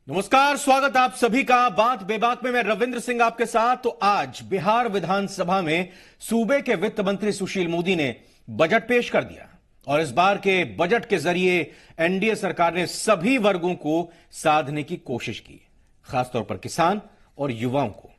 नमस्कार, स्वागत आप सभी का बात बेबाक में। मैं रविंद्र सिंह आपके साथ। तो आज बिहार विधानसभा में सूबे के वित्त मंत्री सुशील मोदी ने बजट पेश कर दिया और इस बार के बजट के जरिए एनडीए सरकार ने सभी वर्गों को साधने की कोशिश की, खासतौर पर किसान और युवाओं को।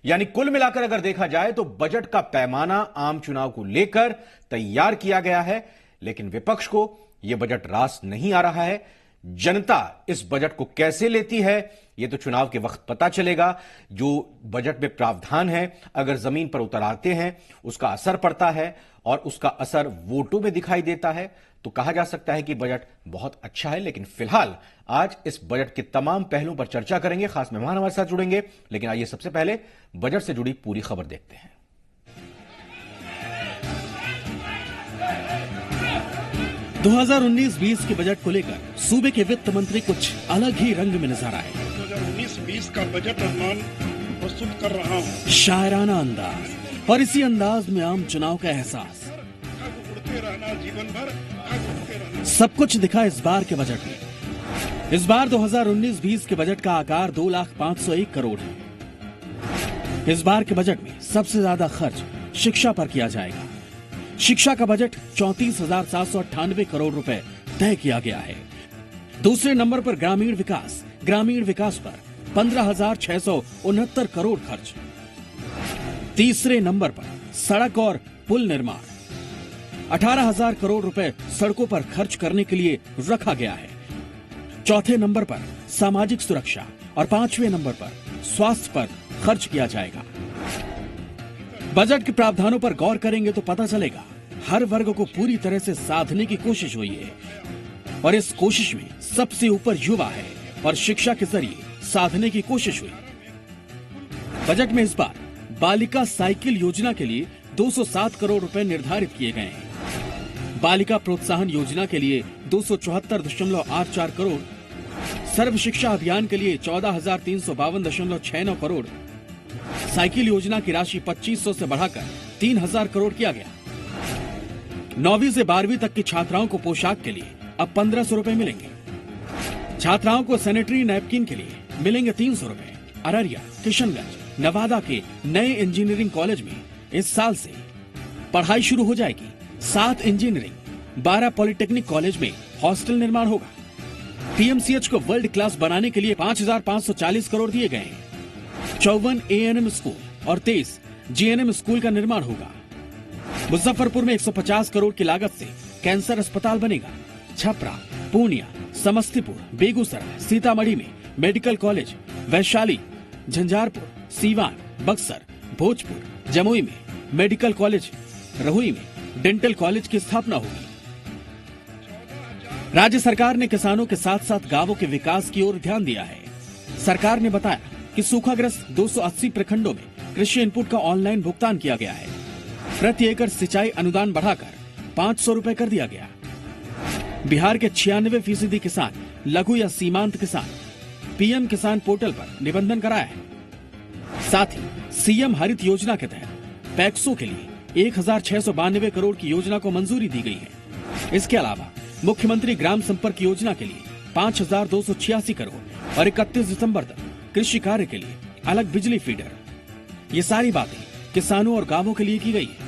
यानी कुल मिलाकर अगर देखा जाए तो बजट का पैमाना आम चुनाव को लेकर तैयार किया गया है, लेकिन विपक्ष को यह बजट रास नहीं आ रहा है। जनता इस बजट को कैसे लेती है यह तो चुनाव के वक्त पता चलेगा। जो बजट में प्रावधान है अगर जमीन पर उतर आते हैं उसका असर पड़ता है और उसका असर वोटों में दिखाई देता है तो कहा जा सकता है कि बजट बहुत अच्छा है। लेकिन फिलहाल आज इस बजट के तमाम पहलुओं पर चर्चा करेंगे, खास मेहमान हमारे साथ जुड़ेंगे। लेकिन आइए सबसे पहले बजट से जुड़ी पूरी खबर देखते हैं। 2019-20 के बजट को लेकर सूबे के वित्त मंत्री कुछ अलग ही रंग में नजर आए। 2019-20 का बजट अनुमान प्रस्तुत कर रहा हूँ। शायराना अंदाज और इसी अंदाज में आम चुनाव का एहसास, उड़ते रहना जीवन भर, उड़ते रहना। सब कुछ दिखा इस बार के बजट में। इस बार 2019-20 के बजट का आकार 2,05,01 करोड़ है। इस बार के बजट में सबसे ज्यादा खर्च शिक्षा पर किया जाएगा। शिक्षा का बजट 34,798 करोड़ रुपए तय किया गया है। दूसरे नंबर पर ग्रामीण विकास पर 15,669 करोड़ खर्च। तीसरे नंबर पर सड़क और पुल निर्माण 18,000 करोड़ रुपए सड़कों पर खर्च करने के लिए रखा गया है। चौथे नंबर पर सामाजिक सुरक्षा और पांचवें नंबर पर स्वास्थ्य पर खर्च किया जाएगा। बजट के प्रावधानों पर गौर करेंगे तो पता चलेगा हर वर्ग को पूरी तरह से साधने की कोशिश हुई है और इस कोशिश में सबसे ऊपर युवा है और शिक्षा के जरिए साधने की कोशिश हुई। बजट में इस बार बालिका साइकिल योजना के लिए 207 करोड़ रुपए निर्धारित किए गए हैं। बालिका प्रोत्साहन योजना के लिए 274.84 करोड़, सर्व शिक्षा अभियान के लिए 14,352.69 करोड़, साइकिल योजना की राशि 2,500 से बढ़ाकर 3,000 करोड़ किया गया। 9वीं से 12वीं तक की छात्राओं को पोशाक के लिए अब 1,500 रुपए मिलेंगे। छात्राओं को सैनिटरी नैपकिन के लिए मिलेंगे 300 रुपए। अररिया, किशनगंज, नवादा के नए इंजीनियरिंग कॉलेज में इस साल से पढ़ाई शुरू हो जाएगी। 7 इंजीनियरिंग, 12 पॉलिटेक्निक कॉलेज में हॉस्टल निर्माण होगा। पीएमसीएच को वर्ल्ड क्लास बनाने के लिए 5,540 करोड़ दिए गए हैं। 54 एएनएम स्कूल और 23 जीएनएम स्कूल का निर्माण होगा। मुजफ्फरपुर में 150 करोड़ की लागत से कैंसर अस्पताल बनेगा। छपरा, पूर्णिया, समस्तीपुर, बेगूसराय, सीतामढ़ी में मेडिकल कॉलेज, वैशाली, झंझारपुर, सीवान, बक्सर, भोजपुर, जमुई में मेडिकल कॉलेज, रहुई में डेंटल कॉलेज की स्थापना होगी। राज्य सरकार ने किसानों के साथ साथ गांवों के विकास की ओर ध्यान दिया है। सरकार ने बताया कि सूखाग्रस्त 280 प्रखंडों में कृषि इनपुट का ऑनलाइन भुगतान किया गया है। प्रति एकड़ सिंचाई अनुदान बढ़ाकर 500 रुपए कर दिया गया। बिहार के 96% किसान, लघु या सीमांत किसान पीएम किसान पोर्टल पर निबंधन कराया है। साथ ही सीएम हरित योजना के तहत पैक्सों के लिए 1,692 करोड़ की योजना को मंजूरी दी गई है। इसके अलावा मुख्यमंत्री ग्राम संपर्क योजना के लिए 5,286 करोड़ और 31 दिसंबर तक कृषि कार्य के लिए अलग बिजली फीडर। ये सारी बातें किसानों और गांवों के लिए की गई है।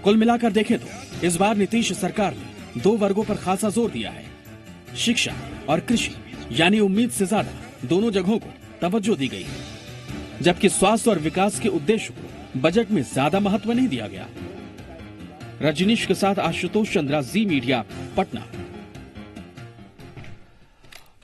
कुल मिलाकर देखें तो इस बार नीतीश सरकार ने 2 वर्गों पर खासा जोर दिया है। शिक्षा और कृषि यानी उम्मीद से ज्यादा दोनों जगहों को तवज्जो दी गई है, जबकि स्वास्थ्य और विकास के उद्देश्य को बजट में ज्यादा महत्व नहीं दिया गया। रजनीश के साथ आशुतोष चंद्रा, जी मीडिया, पटना।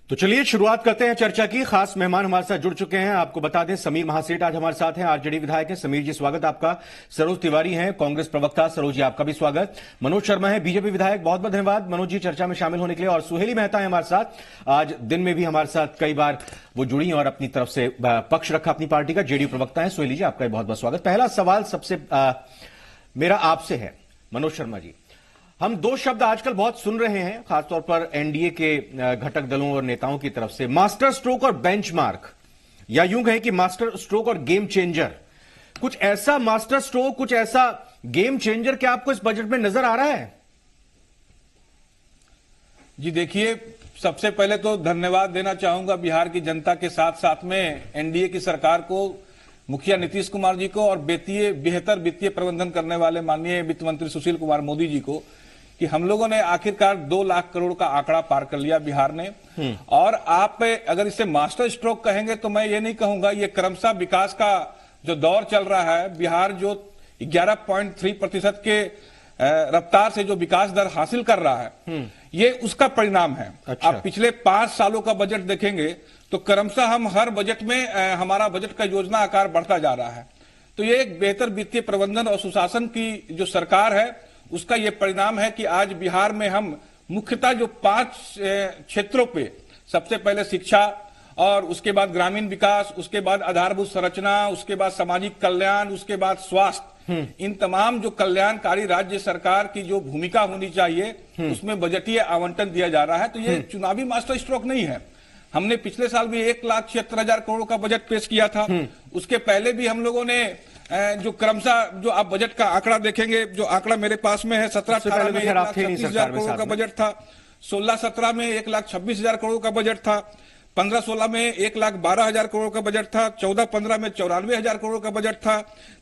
तो चलिए शुरुआत करते हैं चर्चा की। खास मेहमान हमारे साथ जुड़ चुके हैं। आपको बता दें समीर महासेठ आज हमारे साथ हैं, आरजेडी विधायक हैं। समीर जी स्वागत आपका। सरोज तिवारी हैं कांग्रेस प्रवक्ता, सरोज जी आपका भी स्वागत। मनोज शर्मा है बीजेपी विधायक, बहुत बहुत धन्यवाद मनोज जी चर्चा में शामिल होने के लिए। और सुहेली मेहता है हमारे साथ, आज दिन में भी हमारे साथ कई बार वो जुड़ी और अपनी तरफ से पक्ष रखा अपनी पार्टी का, जेडीयू प्रवक्ता है। सुहेली जी आपका बहुत बहुत स्वागत। पहला सवाल सबसे मेरा आपसे है मनोज शर्मा जी, हम 2 शब्द आजकल बहुत सुन रहे हैं खासतौर पर एनडीए के घटक दलों और नेताओं की तरफ से, मास्टर स्ट्रोक और बेंचमार्क, या यूं कहें कि मास्टर स्ट्रोक और गेम चेंजर। कुछ ऐसा मास्टर स्ट्रोक, कुछ ऐसा गेम चेंजर क्या आपको इस बजट में नजर आ रहा है? जी देखिए, सबसे पहले तो धन्यवाद देना चाहूंगा बिहार की जनता के साथ साथ में एनडीए की सरकार को, मुखिया नीतीश कुमार जी को और बेहतर वित्तीय प्रबंधन करने वाले माननीय वित्त मंत्री सुशील कुमार मोदी जी को कि हम लोगों ने आखिरकार 2 लाख करोड़ का आंकड़ा पार कर लिया बिहार ने। और आप अगर इसे मास्टर स्ट्रोक कहेंगे तो मैं ये नहीं कहूंगा, ये क्रमशः विकास का जो दौर चल रहा है, बिहार जो 11.3% के रफ्तार से जो विकास दर हासिल कर रहा है, ये उसका परिणाम है। अच्छा। आप पिछले 5 सालों का बजट देखेंगे तो क्रमशः हम हर बजट में हमारा बजट का योजना आकार बढ़ता जा रहा है। तो ये एक बेहतर वित्तीय प्रबंधन और सुशासन की जो सरकार है उसका ये परिणाम है कि आज बिहार में हम मुख्यतः जो 5 क्षेत्रों पे, सबसे पहले शिक्षा, और उसके बाद ग्रामीण विकास, उसके बाद आधारभूत संरचना, उसके बाद सामाजिक कल्याण, उसके बाद स्वास्थ्य, इन तमाम जो कल्याणकारी राज्य सरकार की जो भूमिका होनी चाहिए उसमें बजटीय आवंटन दिया जा रहा है। तो ये चुनावी मास्टर स्ट्रोक नहीं है। हमने पिछले साल भी 1,76,000 करोड़ का बजट पेश किया था। उसके पहले भी हम लोगों ने जो क्रमशः जो आप बजट का आंकड़ा देखेंगे, जो आंकड़ा मेरे पास में है, 17-18 में 1,36,000 करोड़ का बजट था, 16-17 में 1,26,000 करोड़ का बजट था, 15-16 में 1,12,000 करोड़ का बजट था, 14-15 में 94,000 करोड़ का बजट था,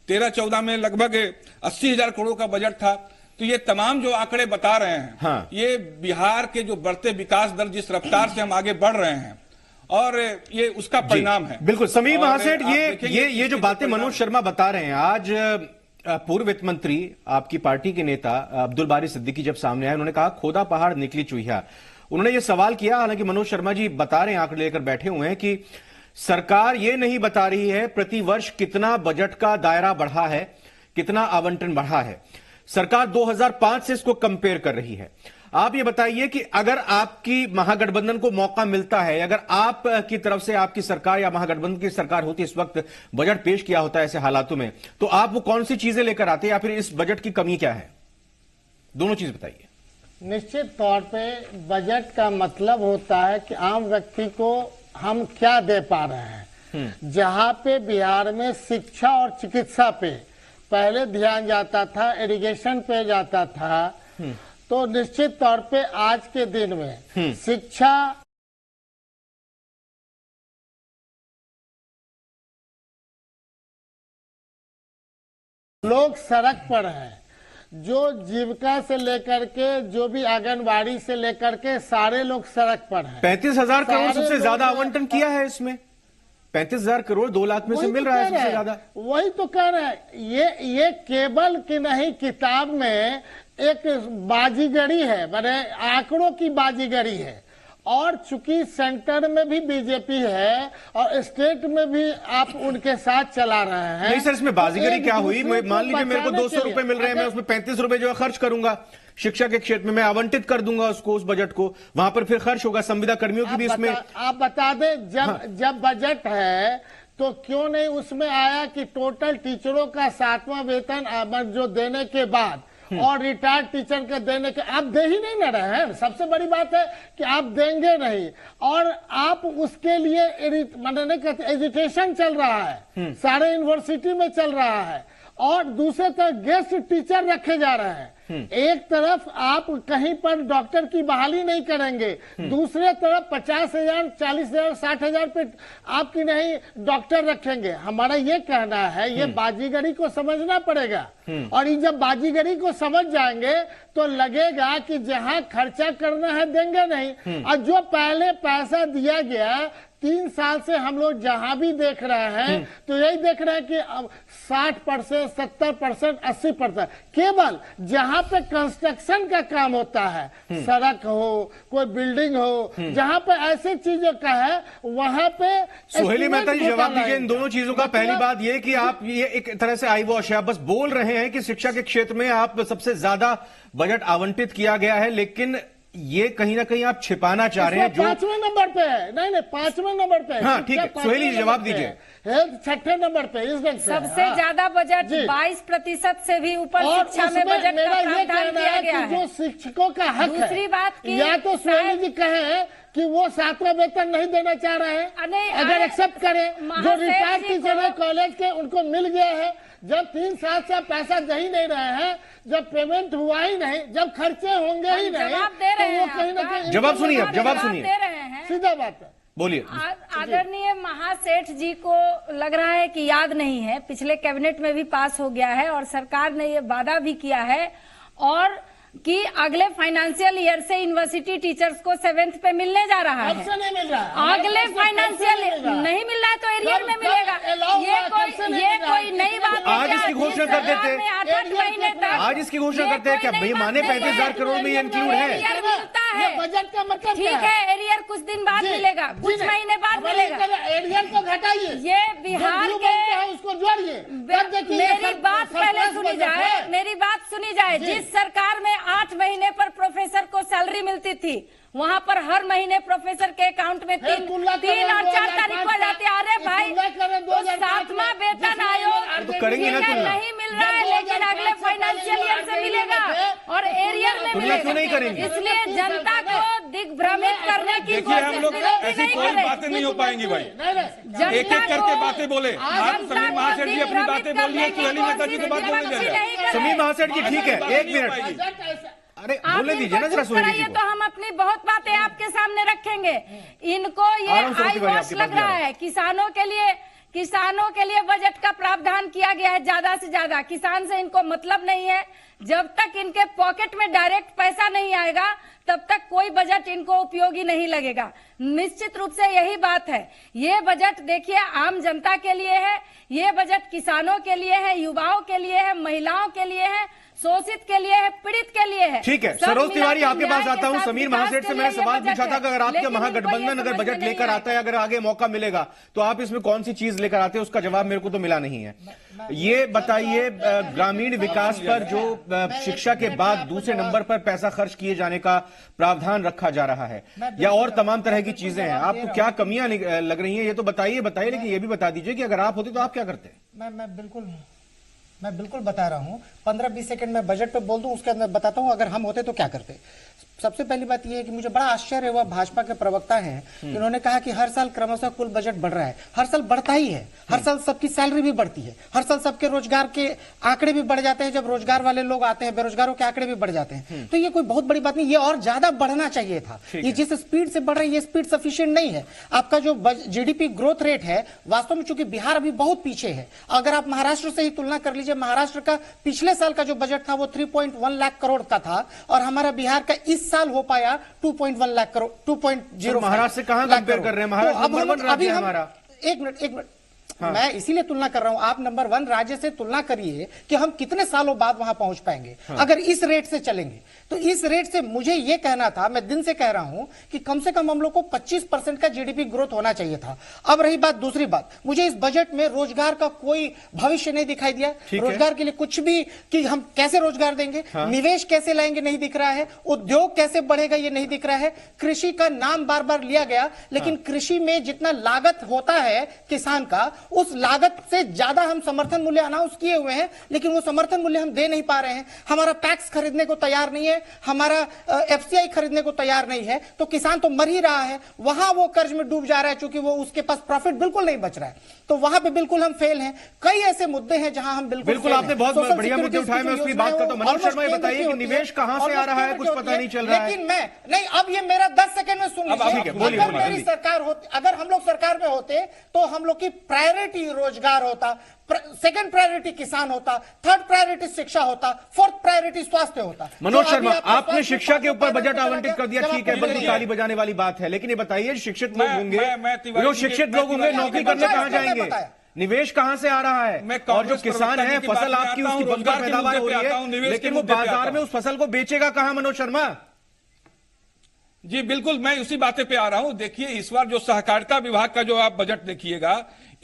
13-14 में लगभग 80,000 करोड़ का बजट था। तो ये तमाम जो आंकड़े बता रहे हैं, हाँ। ये बिहार के जो बढ़ते विकास दर, जिस रफ्तार से हम आगे बढ़ रहे हैं, और ये उसका परिणाम है। बिल्कुल समीर और महासेठ, आप देखेंगे ये जो बातें मनोज शर्मा बता रहे हैं, आज पूर्व वित्त मंत्री, आपकी पार्टी के नेता अब्दुल बारी सिद्दीकी जब सामने आए, उन्होंने कहा खोदा पहाड़ निकली चूहिया। उन्होंने ये सवाल किया, हालांकि मनोज शर्मा जी बता रहे हैं, आंकड़े लेकर बैठे हुए हैं, कि सरकार ये नहीं बता रही है प्रतिवर्ष कितना बजट का दायरा बढ़ा है, कितना आवंटन बढ़ा है। सरकार 2005 से इसको कंपेयर कर रही है। आप ये बताइए कि अगर आपकी महागठबंधन को मौका मिलता है, अगर आप की तरफ से आपकी सरकार या महागठबंधन की सरकार होती, इस वक्त बजट पेश किया होता है ऐसे हालातों में, तो आप वो कौन सी चीजें लेकर आते, या फिर इस बजट की कमी क्या है? दोनों चीज बताइए। निश्चित तौर पे बजट का मतलब होता है कि आम व्यक्ति को हम क्या दे पा रहे हैं। जहां पे बिहार में शिक्षा और चिकित्सा पे पहले ध्यान जाता था, इरिगेशन पे जाता था, तो निश्चित तौर पे आज के दिन में शिक्षा, लोग सड़क पर हैं, जो जीविका से लेकर के, जो भी आंगनबाड़ी से लेकर के, सारे लोग सड़क पर हैं। 35,000 करोड़ सबसे ज्यादा आवंटन किया है इसमें। 35,000 करोड़ 2 लाख में से मिल रहा है सबसे ज्यादा। वही तो कह रहे हैं। ये केवल की नहीं, किताब में एक बाजीगरी है, माने आंकड़ों की बाजीगरी है। और चूंकि सेंटर में भी बीजेपी है और स्टेट में भी आप उनके साथ चला रहे हैं। नहीं सर, इसमें बाजीगरी क्या हुई? मान लीजिए मेरे को 200 रुपए मिल रहे हैं, मैं उसमें 35 रुपए जो है खर्च करूंगा शिक्षा के क्षेत्र में, मैं आवंटित कर दूंगा उसको, उस बजट को, वहां पर फिर खर्च होगा। संविदा कर्मियों की भी इसमें आप बता दें, जब बजट है तो क्यों नहीं उसमें आया कि टोटल टीचरों का 7वां वेतन जो देने के बाद और रिटायर्ड टीचर के देने के, आप दे ही नहीं ना रहे हैं। सबसे बड़ी बात है कि आप देंगे नहीं, और आप उसके लिए एजुटेशन चल रहा है, सारे यूनिवर्सिटी में चल रहा है, और दूसरे तरफ गेस्ट टीचर रखे जा रहे हैं। एक तरफ आप कहीं पर डॉक्टर की बहाली नहीं करेंगे, दूसरे तरफ 50,000, 40,000, 60,000 पे आपकी नहीं डॉक्टर रखेंगे। हमारा ये कहना है, ये बाजीगरी को समझना पड़ेगा। और ये जब बाजीगरी को समझ जाएंगे तो लगेगा कि जहां खर्चा करना है देंगे नहीं। और जो पहले पैसा दिया गया 3 साल से हम लोग जहां भी देख रहे हैं तो यही देख रहे हैं कि अब 60%, 70%, 80% केवल जहां पे कंस्ट्रक्शन का काम होता है, सड़क हो, कोई बिल्डिंग हो, जहां पे ऐसी चीजों का है, वहां पे सुहेली मेहता जी जवाब दीजिए इन दोनों चीजों का। पहली बात ये कि आप ये एक तरह से आई वॉश है, आप बस बोल रहे हैं कि शिक्षा के क्षेत्र में आप सबसे ज्यादा बजट आवंटित किया गया है, लेकिन ये कहीं ना कहीं आप छिपाना चाह रहे हैं जो 5वें नंबर पे है। नहीं, 5वें नंबर पे है। हाँ ठीक है, सुहेली जी जवाब दीजिए। हेल्थ 6ठे नंबर पे, इस ढंग से सबसे ज्यादा बजट 22% से भी ऊपर शिक्षा में बजट का प्रावधान किया गया है। जो शिक्षकों का हक है, दूसरी बात की या तो सुहेली जी कहें कि वो 7वां वेतन नहीं देना चाह रहे हैं, अगर एक्सेप्ट करें, जो रिटायर्ड टीचर है कॉलेज के उनको मिल गया है, जब 3 साल से आप पैसा दे ही नहीं रहे हैं, जब पेमेंट हुआ ही नहीं, जब खर्चे होंगे ही नहीं, जवाब दे रहे तो वो हैं कहीं ना आपका। कहीं जवाब सुनिए, जवाब जवाब सुनिए। दे रहे हैं। सीधा बात है। बोलिए। आदरणीय महासेठ जी को लग रहा है कि याद नहीं है, पिछले कैबिनेट में भी पास हो गया है और सरकार ने ये वादा भी किया है और कि अगले फाइनेंशियल ईयर से यूनिवर्सिटी टीचर्स को 7th पे मिलने जा रहा है। कब से नहीं मिल रहा है? अगले फाइनेंशियल नहीं मिल रहा है तो एरियर में मिलेगा। ये कोई नई बात आज इसकी घोषणा कर देते, 8 महीने तक आज इसकी घोषणा करते हैं क्या बेईमाने 35,000 करोड़ में ये इंक्लूड है? एरियर मिलता है। बजट का मतलब ठीक है, एरियर कुछ दिन बाद मिलेगा, कुछ महीने बाद मिलेगा। एरियर को घटाइए, ये बिहार जो के बनता है उसको जोड़िए। तब देखिए मेरी बात पहले सुनी जाए, मेरी बात सुनी जाए। जिस सरकार में 8 महीने पर प्रोफेसर को सैलरी मिलती थी, वहाँ पर हर महीने प्रोफेसर के अकाउंट में 3 और 4 तारीख को जाती है। अरे भाई, तो 7वां वेतन आयोग तो करेंगे ना तुलना। नहीं मिल रहा है, लेकिन अगले फाइनेंशियल ईयर से मिलेगा और एरियर में तुलना क्यों नहीं मिलेगा। करेंगे? इसलिए जनता को दिग्भ्रमित करने की देखिए, हम लोग कोशिश ऐसी कोई बातें नहीं हो पाएंगी भाई। एक एक करके बातें बोले। आप समीर महासेठ जी अपनी बातें बोलिए, सुहेली मेहता जी को बात बोलने दे रहे हैं। समीर महासेठ जी ठीक है, 1 मिनट। अरे आप बोलने दीजिए ना इनको जरा चुप सुहेली कराइए जी तो को। हम अपनी बहुत बातें आपके सामने रखेंगे। इनको ये आ रहा हूं, आई भाई, वॉश आपके लग पास रहा जा है। किसानों के लिए बजट का प्रावधान किया गया है ज्यादा से ज्यादा। किसान से इनको मतलब नहीं है। जब तक इनके पॉकेट में डायरेक्ट पैसा नहीं आएगा तब तक कोई बजट इनको उपयोगी नहीं लगेगा। निश्चित रूप से यही बात है। ये बजट देखिए आम जनता के लिए है, ये बजट किसानों के लिए है, युवाओं के लिए है, महिलाओं के लिए है, शोषित के लिए है, पीड़ित के लिए है। ठीक है, सब सरोज मिला तिवारी के आपके पास न्याय के आता हूं। साथ समीर विकास महासेठ के से लिए मैंने ये सवाल बजट पूछा था है। कि अगर आपके लेकिन इनको ये महागठबंधन अगर समझ बजट में लेकर नहीं आता है, अगर आगे मौका मिलेगा तो आप इसमें कौन सी चीज लेकर आते हैं, उसका जवाब मेरे को तो मिला नहीं है। ये बताइए, ग्रामीण विकास पर जो शिक्षा के बाद दूसरे नंबर पर पैसा खर्च किए जाने का प्रावधान रखा जा रहा है या और तमाम तरह की चीजें हैं, आपको क्या कमियां लग रही हैं ये तो बताइए, लेकिन ये भी बता दीजिए कि अगर आप होते तो आप क्या करते? मैं बिल्कुल बता रहा हूं। 15-20 सेकंड में बजट पे बोल दूं, उसके अंदर बताता हूं अगर हम होते तो क्या करते। सबसे पहली बात यह है कि मुझे बड़ा आश्चर्य हुआ, भाजपा के प्रवक्ता हैं, इन्होंने कहा कि हर साल क्रमशः कुल बजट बढ़ रहा है। हर साल बढ़ता ही है, हर साल सबकी सैलरी भी बढ़ती है, हर साल सबके रोजगार के आंकड़े भी बढ़ जाते हैं। जब रोजगार वाले लोग आते हैं, बेरोजगारों के आंकड़े भी बढ़ जाते हैं। तो ये कोई बहुत बड़ी बात नहीं, ये और ज्यादा बढ़ना चाहिए था। ये जिस स्पीड से बढ़ रहा है, ये स्पीड सफिशिएंट नहीं है। आपका जो जीडीपी ग्रोथ रेट है, वास्तव में चूंकि बिहार अभी बहुत पीछे है, अगर आप महाराष्ट्र से ही तुलना कर लीजिए, महाराष्ट्र का पिछले साल का जो बजट था वो 3.1 लाख करोड़ का था और हमारा बिहार का इस साल हो पाया 2.1 लाख करोड़, 2.0। महाराष्ट्र से कहां कंपेयर कर रहे हैं? महाराष्ट्र नंबर 1 राज्य है हमारा। एक मिनट मैं इसीलिए तुलना कर रहा हूं। आप नंबर 1 राज्य से तुलना करिए कि हम कितने सालों बाद वहां पहुंच पाएंगे। अगर इस रेट से चलेंगे तो इस रेट से मुझे यह कहना था, मैं दिन से कह रहा हूं कि कम से कम हम लोग को 25% का जीडीपी ग्रोथ होना चाहिए था। अब रही बात दूसरी बात, मुझे इस बजट में रोजगार का कोई भविष्य नहीं दिखाई दिया। रोजगार के लिए कुछ भी कि हम कैसे रोजगार देंगे, निवेश कैसे लाएंगे नहीं दिख रहा है, उद्योग कैसे बढ़ेगा ये नहीं दिख रहा है। कृषि का नाम बार बार लिया गया, लेकिन कृषि में जितना लागत होता है किसान का, उस लागत से ज्यादा हम समर्थन मूल्य अनाउंस किए हुए हैं, लेकिन वो समर्थन मूल्य हम दे नहीं पा रहे हैं। हमारा पैक्स खरीदने को तैयार नहीं है, हमारा एफसीआई खरीदने को तैयार नहीं है, तो किसान तो मर ही रहा है। वहां वो कर्ज में डूब जा रहा है, क्योंकि वो उसके पास प्रॉफिट बिल्कुल नहीं बच रहा है। तो वहां पे बिल्कुल हम फेल हैं। कई ऐसे मुद्दे हैं जहां हम बिल्कुल आपने बहुत बढ़िया मुद्दे उठाए, मैं उसकी बात करता हूं। मनोज शर्मा, ये बताइए कि निवेश कहां से आ रहा है, कुछ पता नहीं चल रहा है। लेकिन मैं नहीं, अब ये मेरा 10 सेकंड में सुन लीजिए। अगर मेरी सरकार होती, अगर हम लोग सरकार में होते तो हम लोग की प्रायोरिटी रोजगार होता, सेकंड प्रायोरिटी किसान होता, थर्ड प्रायोरिटी शिक्षा होता, फोर्थ प्रायोरिटी स्वास्थ्य होता। मनोज शर्मा, आपने शिक्षा के ऊपर बजट आवंटित कर दिया, ठीक है, बल्कि ताली बजाने वाली बात है, लेकिन ये बताइए शिक्षित लोग होंगे, जो शिक्षित लोग होंगे नौकरी करने कहां जाएंगे, निवेश कहां से आ रहा है, और जो किसान है फसल आपकी उसकी बंपर पैदावार हो रही है, लेकिन वो बाजार में उस फसल को बेचेगा कहां? मनोज शर्मा जी बिल्कुल, मैं उसी बातें पे आ रहा हूं। देखिए, इस बार जो सहकारिता विभाग का जो आप बजट देखिएगा,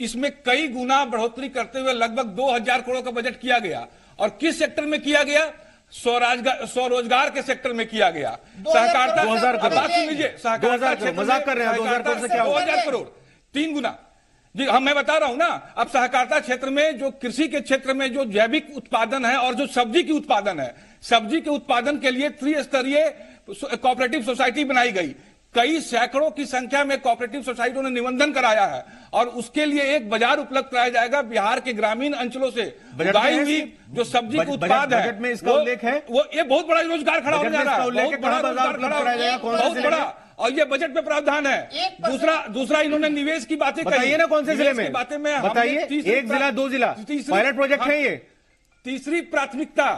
इसमें कई गुना बढ़ोतरी करते हुए लगभग 2000 करोड़ का बजट किया गया। और किस सेक्टर में किया गया? स्वरोजगार के सेक्टर में किया गया। सहकारिता 2000 करोड़, बात सुन लीजिए, सहकारिता मजाक कर रहे हैं, 2000 करोड़ से क्या होगा? 2000 करोड़, 3 गुना। जी हम मैं बता रहा हूं ना, अब सहकारिता क्षेत्र में, जो कृषि के क्षेत्र में जो जैविक उत्पादन है और जो सब्जी की उत्पादन है, सब्जी के उत्पादन के लिए त्रिस्तरीय कोऑपरेटिव सोसाइटी बनाई गई। कई सैकड़ों की संख्या में कोऑपरेटिव सोसाइटियों ने निबंधन कराया है और उसके लिए एक बाजार उपलब्ध कराया जाएगा बिहार के ग्रामीण अंचलों से उगाई हुई जो सब्जी का उत्पाद है। बजट में इसका उल्लेख है, वो ये बहुत बड़ा रोजगार खड़ा होने जा रहा है, बहुत बड़ा रोजगार खड़ा होगा, बहुत बड़ा, और ये बजट में प्रावधान है। दूसरा इन्होंने निवेश की बातें कही, बताइए ना कौन से जिले में, बातें में बताइए, एक जिला, दो जिला, पायलट प्रोजेक्ट है ये। तीसरी प्राथमिकता,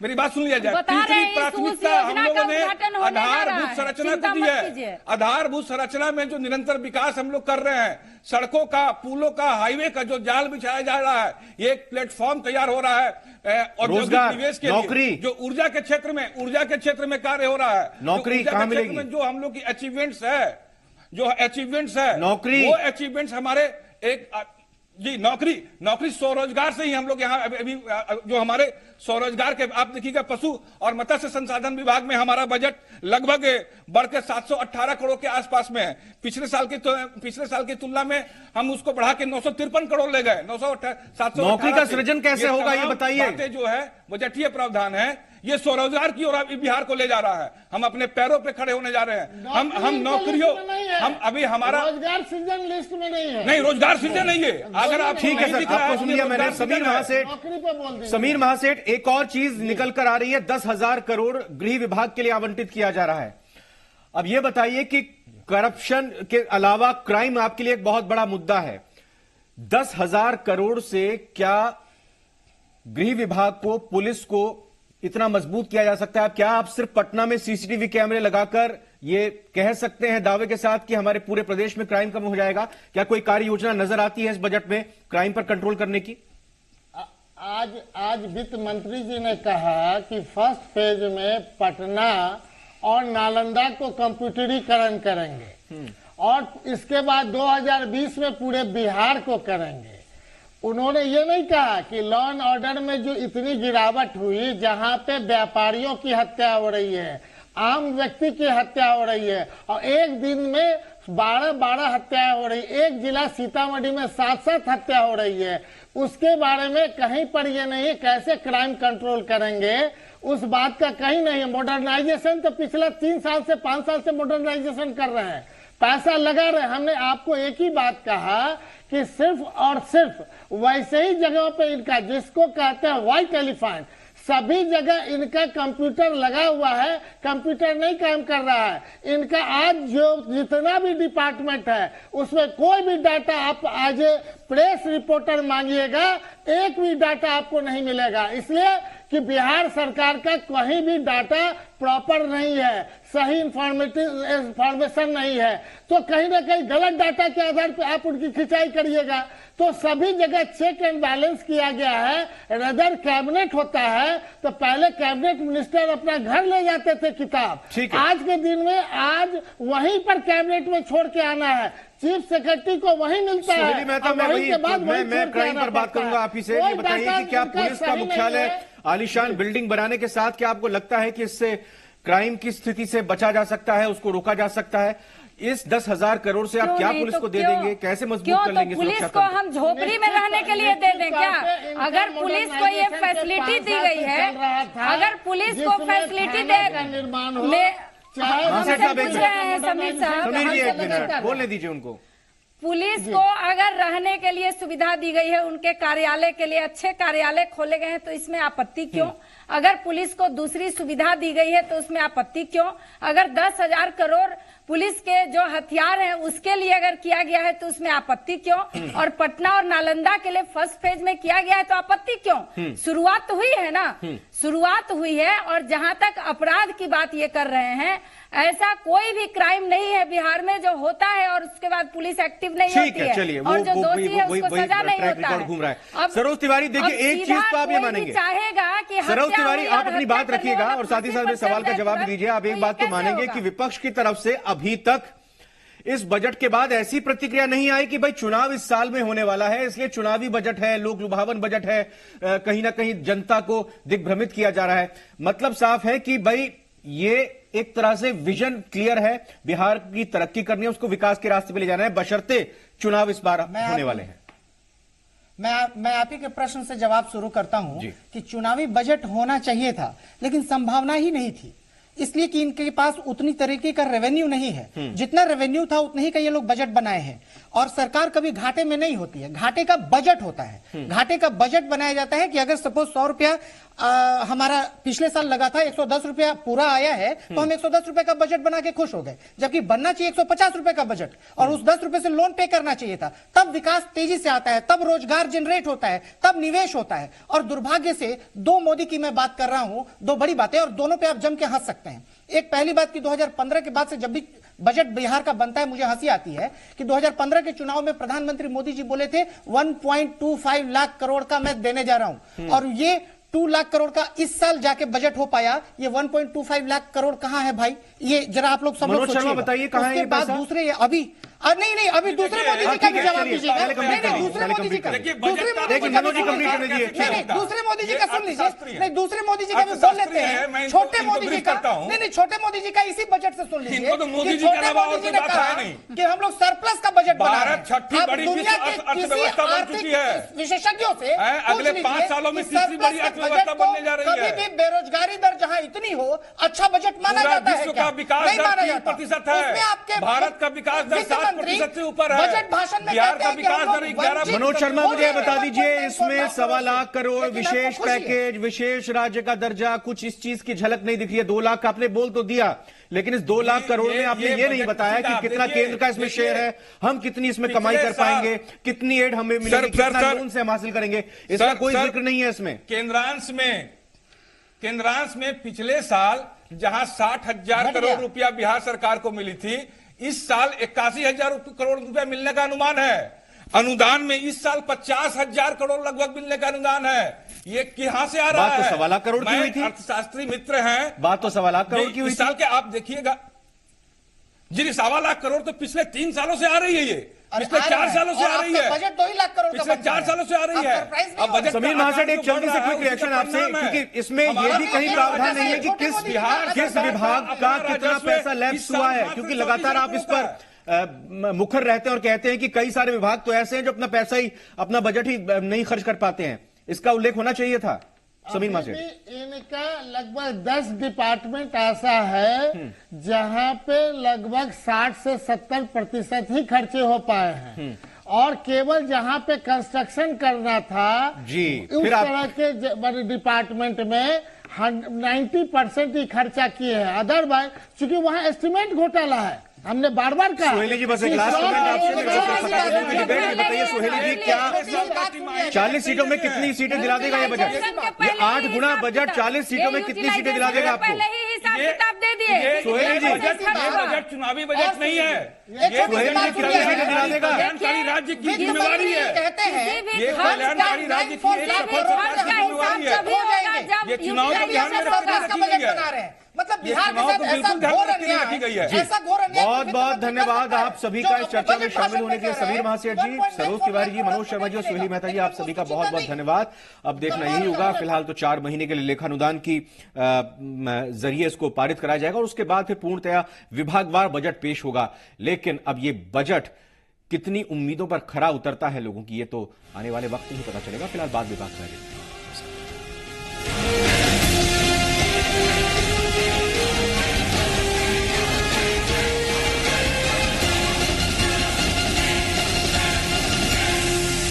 मेरी बात सुन लिया जाए, बता रहे तीसरी हैं, प्राथमिकता इस हम योजना लोगों का ने उद्घाटन होने जा रहा आधारभूत है। संरचना चिंता को दी मत है। कीजिए। आधारभूत संरचना में जो निरंतर विकास हम लोग कर रहे हैं, सड़कों का, पुलों का, हाईवे का जो जाल बिछाया जा रहा है, ये एक प्लेटफॉर्म तैयार हो रहा है और रोजगार, निवेश के नौकरी, लिए जो ऊर्जा के क्षेत्र में कार्य हो रहा है, नौकरी कहां मिलेगी, जो हम लोग की अचीवमेंट्स है, नौकरी, वो अचीवमेंट्स हमारे एक जी नौकरी स्वरोजगार से ही हम लोग यहाँ अभी जो हमारे स्वरोजगार के, आप देखिएगा पशु और मत्स्य संसाधन विभाग में हमारा बजट लगभग बढ़ के 718 करोड़ के आसपास में है। पिछले साल की तुलना में हम उसको बढ़ा के 953 करोड़ ले गए। 718 नौकरी का सृजन कैसे होगा ये बताइए। बातें जो है बजटीय प्रावधान है, ये स्वरोजगार की ओर बिहार को ले जा रहा है। हम अपने पैरों पे खड़े होने जा रहे हैं। हम नौकरियों, हम अभी हमारा रोजगार सृजन लिस्ट में नहीं है। नहीं, रोजगार सृजन नहीं है। अगर आप ठीक है सर, आपको सुन लिया मैंने। समीर महासेठ, एक और चीज निकल कर आ रही है, 10,000 करोड़ गृह विभाग के लिए आवंटित किया जा रहा है। अब यह बताइए कि करप्शन के अलावा क्राइम आपके लिए एक बहुत बड़ा मुद्दा है। 10,000 करोड़ से क्या गृह विभाग को, पुलिस को इतना मजबूत किया जा सकता है? क्या आप सिर्फ पटना में सीसीटीवी कैमरे लगाकर ये कह सकते हैं दावे के साथ कि हमारे पूरे प्रदेश में क्राइम कम हो जाएगा? क्या कोई कार्य योजना नजर आती है इस बजट में क्राइम पर कंट्रोल करने की? आज वित्त मंत्री जी ने कहा कि फर्स्ट फेज में पटना और नालंदा को कंप्यूटरीकरण करेंगे और इसके बाद 2020 में पूरे बिहार को करेंगे। उन्होंने ये नहीं कहा कि लॉ एंड ऑर्डर में जो इतनी गिरावट हुई, जहां पे व्यापारियों की हत्या हो रही है, आम व्यक्ति की हत्या हो रही है और एक दिन में 12 हत्याएं हो रही, एक जिला सीतामढ़ी में 7 हत्या हो रही है, उसके बारे में कहीं पर ये नहीं है। कैसे क्राइम कंट्रोल करेंगे उस बात का कहीं नहीं है। मॉडर्नाइजेशन तो पिछले 3 साल से 5 साल से मॉडर्नाइजेशन कर रहे हैं, पैसा लगा रहे हैं। हमने आपको एक ही बात कहा कि सिर्फ और सिर्फ वैसे ही जगहों पे इनका, जिसको कहते हैं व्हाइट एलिफेंट, सभी जगह इनका कंप्यूटर लगा हुआ है, कंप्यूटर नहीं काम कर रहा है इनका। आज जो जितना भी डिपार्टमेंट है उसमें कोई भी डाटा आप आज प्रेस रिपोर्टर मांगिएगा, एक भी डाटा आपको नहीं मिलेगा, इसलिए कि बिहार सरकार का कहीं भी डाटा प्रॉपर नहीं है, सही इंफॉर्मेशन नहीं है, तो कहीं ना कहीं गलत डाटा के आधार पर आप उनकी खिंचाई करिएगा। तो सभी जगह चेक एंड बैलेंस किया गया है। रदर कैबिनेट होता है तो पहले कैबिनेट मिनिस्टर अपना घर ले जाते थे किताब, आज के दिन में आज वहीं पर कैबिनेट में छोड़ के आना है, चीफ सेक्रेटरी को वहीं मिलता है। मैं क्राइम पर बात करूंगा आप ही से। ये बताइए कि क्या पुलिस का मुख्यालय आलीशान बिल्डिंग बनाने के साथ क्या आपको लगता है कि इससे क्राइम की स्थिति से बचा जा सकता है, उसको रोका जा सकता है? इस 10,000 करोड़ से आप क्या पुलिस को दे देंगे, कैसे मजबूत कर लेंगे? पुलिस को हम झोपड़ी में रहने के लिए दे दें क्या? अगर पुलिस को ये फैसिलिटी दी गई है, अगर पुलिस को फैसिलिटी दे, समीर जी एक मिनट बोलने दीजिए उनको। पुलिस को अगर रहने के लिए सुविधा दी गई है, उनके कार्यालय के लिए अच्छे कार्यालय खोले गए हैं, तो इसमें आपत्ति क्यों? अगर पुलिस को दूसरी सुविधा दी गई है तो उसमें आपत्ति क्यों? अगर 10,000 करोड़ पुलिस के जो हथियार हैं उसके लिए अगर किया गया है तो उसमें आपत्ति क्यों? और पटना और नालंदा के लिए फर्स्ट फेज में किया गया है तो आपत्ति क्यों? शुरुआत तो हुई है ना, शुरुआत हुई है। और जहां तक अपराध की बात ये कर रहे हैं, ऐसा कोई भी क्राइम नहीं है बिहार में जो होता है और उसके बाद पुलिस एक्टिव नहीं होती है, चलिए और जो दोषी है उसको सजा नहीं होता है। घूम रहा है। सरोज तिवारी, देखिए एक चीज तो आप ये मानेंगे, चाहेगा कि सरोज तिवारी आप अपनी बात रखिएगा और साथ ही साथ मेरे सवाल का जवाब दीजिए। आप एक बात तो मानेंगे कि विपक्ष की तरफ से अभी तक इस बजट के बाद ऐसी प्रतिक्रिया नहीं आई कि भाई चुनाव इस साल में होने वाला है, इसलिए चुनावी बजट है, लोक लुभावन बजट है, कहीं ना कहीं जनता को दिग्भ्रमित किया जा रहा है। मतलब साफ है कि भाई ये एक तरह से विजन क्लियर है, बिहार की तरक्की करनी है, उसको विकास के रास्ते पे ले जाना है, बशर्ते चुनाव इस बार होने वाले हैं। मैं आप ही के प्रश्न से जवाब शुरू करता हूं कि चुनावी बजट होना चाहिए था, लेकिन संभावना ही नहीं थी। इसलिए कि इनके पास उतनी तरीके का रेवेन्यू नहीं है। जितना रेवेन्यू था उतने ही का ये लोग बजट बनाए हैं। और सरकार कभी घाटे में नहीं होती है, घाटे का बजट होता है। घाटे का बजट बनाया जाता है कि अगर सपोज 100 रुपया हमारा पिछले साल लगा था, 110 रुपया पूरा आया है, तो हम 110 रुपए का बजट बना के खुश हो गए। जबकि बनना चाहिए 150 रुपए का बजट, और उस 10 रुपए से लोन पे करना चाहिए था। तब विकास तेजी से आता है, तब रोजगार जनरेट होता है, तब निवेश होता है। और दुर्भाग्य से 2 मोदी की मैं बात कर रहा हूं, 2 बड़ी बातें, और दोनों पे आप जम के हंस सकते हैं। एक पहली बात कि 2015 के बाद से जब भी बजट बिहार का बनता है मुझे हंसी आती है कि 2015 के चुनाव में प्रधानमंत्री मोदी जी बोले थे 1.25 लाख करोड़ का मैं देने जा रहा हूं, और ये 2 लाख करोड़ का इस साल जाके बजट हो पाया। ये 1.25 लाख करोड़ कहां है भाई? ये जरा आप लोग सब लोग सोचिए। बताइए कहां है ये पैसा? दूसरे अभी नहीं अभी दूसरे मोदी जी का भी जवाब दीजिएगा। दूसरे मोदी जी का, दूसरे मोदी जी का सुन लीजिए। नहीं, दूसरे मोदी जी का भी बोल लेते हैं। छोटे मोदी जी का नहीं, छोटे मोदी जी का इसी बजट से सुन लीजिए। मोदी जी का मोदी जी ने कहा कि हम लोग सरप्लस का बजट बना रहे हैं। छठी बड़ी अर्थव्यवस्था बन चुकी है विशेषज्ञों से। अगले 5 सालों में तीसरी बड़ी अर्थव्यवस्था बनने जा रही है। कभी भी बेरोजगारी दर जहां इतनी हो अच्छा बजट माना जाता है क्या? विकास दर 3% है। भारत का विकास दर 7% से ऊपर है। बजट भाषण में बिहार का विकास दर 11%। मनोज शर्मा, मुझे बता दीजिए, इसमें 1.25 लाख करोड़ विशेष पैकेज, विशेष राज्य का दर्जा, कुछ इस चीज की झलक नहीं दिख रही है। 2 लाख का आपने बोल तो दिया, लेकिन इस 2 लाख करोड़ में आपने ये नहीं बताया कि कितना केंद्र का इसमें शेयर है, हम कितनी इसमें कमाई कर पाएंगे, कितनी एड हमें मिलेगी, कितना लोन से हम हासिल करेंगे, इसका कोई जिक्र नहीं है इसमें। केंद्रांश में पिछले साल जहां 60,000 करोड़ रुपया बिहार सरकार को मिली थी, इस साल 81,000 करोड़ रुपया मिलने का अनुमान है। अनुदान में इस साल 50,000 करोड़ लगभग मिलने का अनुदान है। ये कहां से आ रहा है? बात तो 1.25 लाख करोड़ की हुई थी। अर्थशास्त्री मित्र हैं, बात तो 1.25 लाख करोड़ की हुई इस साल के आप देखिएगा जी, 1.25 लाख करोड़ तो पिछले 3 सालों से आ रही है। ये पिछले 4 सालों से आ रही है। बजट 2 ही लाख करोड़ पिछले 4 सालों से आ रही है। अब बजट समीर महाशय, एक जल्दी से क्विक रिएक्शन आपसे, क्योंकि इसमें ये भी कहीं प्रावधान नहीं है कि किस विभाग का कितना पैसा लैप्स हुआ है, क्योंकि लगातार आप इस पर मुखर रहते हैं और कहते हैं कि कई सारे विभाग तो ऐसे हैं जो अपना बजट ही नहीं खर्च कर पाते हैं। इसका उल्लेख होना चाहिए था। समीर महाशय, इनका लगभग 10 डिपार्टमेंट ऐसा है जहां पे लगभग 60 से 70% ही खर्चे हो पाए हैं, और केवल जहां पे कंस्ट्रक्शन करना था जी, उस तरह के बड़े डिपार्टमेंट में 90% ही खर्चा किए हैं। अदरवाइज चूंकि वहां एस्टिमेट घोटाला है, हमने बार-बार कहा। सोहेली जी, बस एक लास्ट कमेंट आपसे, बताइए सोहेली जी, क्या 40 सीटों में कितनी सीटें दिला देगा ये बजट? ये 8 गुना बजट 40 सीटों में कितनी सीटें दिला देगा आपको? दे दिए सोहेली जी, ये बजट चुनावी बजट नहीं है। ये सोहेली जी कितनी सीटें दिला देगा? कल्याणकारी राज्य की जिम्मेवारी है। कहते हैं ये कल्याणकारी राज्य की जिम्मेवारी है। ये चुनाव को ध्यान में बना रहे हैं, मतलब बिहार के साथ ऐसा घोर अन्याय, ऐसा घोर अन्याय। बहुत बहुत धन्यवाद आप सभी का इस चर्चा में शामिल होने के लिए। समीर महासेठ जी, सरोज तिवारी जी, मनोज शर्मा जी और सोहेली मेहता जी, आप सभी का बहुत बहुत धन्यवाद। अब देखना यही होगा, फिलहाल तो 4 महीने के लिए लेखानुदान की जरिए इसको पारित कराया जाएगा और उसके बाद फिर पूर्णतया विभागवार बजट पेश होगा। लेकिन अब ये बजट कितनी उम्मीदों पर खरा उतरता है लोगों की, ये तो आने वाले वक्त में ही पता चलेगा। फिलहाल बात विभाग में।